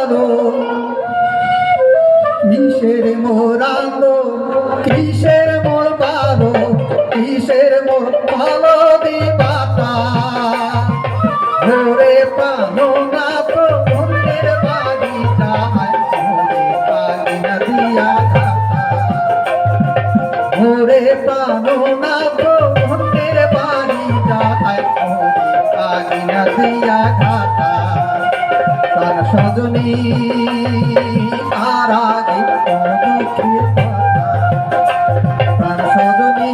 পারো কিসের মোর আন্দোলন কিসের মোর পারো কিসের মোর ভালো দিবাতা ভোরে পানো না তো মন্দির বাড়ি যায় ভোরে পানি না দিয়া ভোরে পানো না তো মন্দির বাড়ি যায় ভোরে পানি না দিয়া ঘাটা তার সজনী তার আগে দুঃখের কথা তার সজনী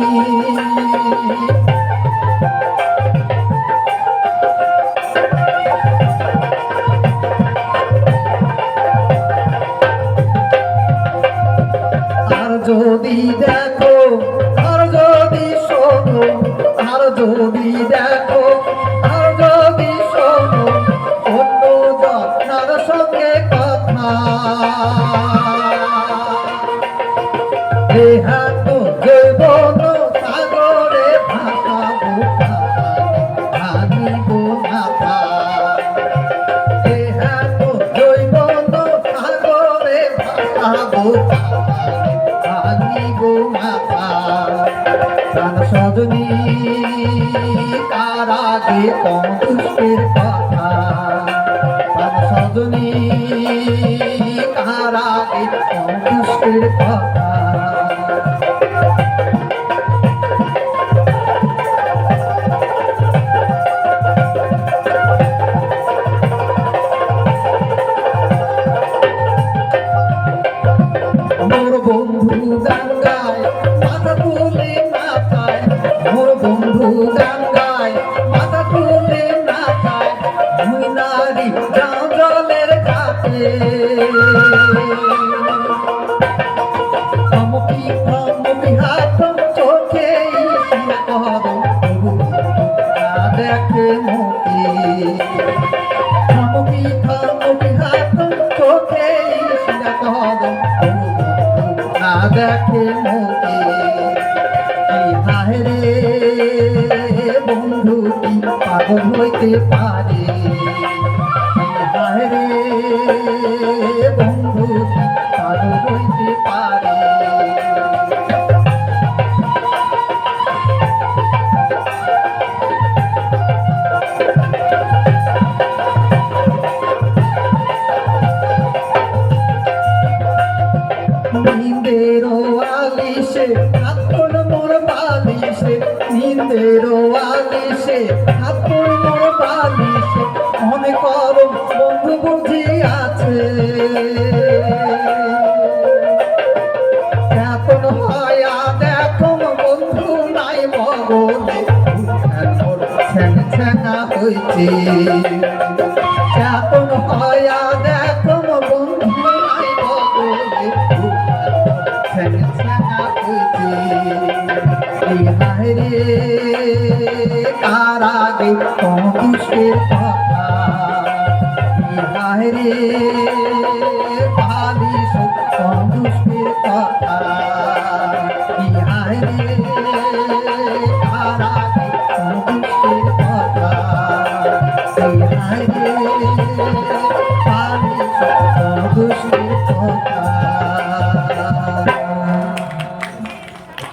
আর যদি দেখো আর যদি শোনো আর যদি দেখো আর যদি শোনো অন্য যত্নার সঙ্গে কথা দেহা তো জৈবন সাগরে ভাসাবো ভাঙিব মাথা দেহা তো জৈবন সাগরে ভাসাবো ভাঙিব মাথা প্রাণ সজনী তার আগে কম দুষ্টের কথা প্রাণ সজনী তার আগে কম দুষ্টের কথা মোর বন্ধু গান গায় মাথা তুলে নাচায় মোর বন্ধু গান গায় মাথা তুলে নাচায় মুই নারী যাও জলের ঘাটে থমকি থমকি হাত চোখে না দেখে মুখে থমকি থমকি হাত চোখে না দেখে মুখে হায়রে বন্ধু কি পাগল হইতে পারে হায়রে বন্ধু কি পাগল হইতে পারে নিন্দের আলিশে আপন মোর বালিশে নিন্দের আলিশে আপন মোর বালিশে মনে করো বন্ধু বুঝি আছে এখন হয়া দেখো বন্ধু নাই মগনে ছ্যানা হইছে এখন হয়া দেখো বন্ধু নাই মগনে হায়রে তার আগে কম দুষ্টের কথা হায়রে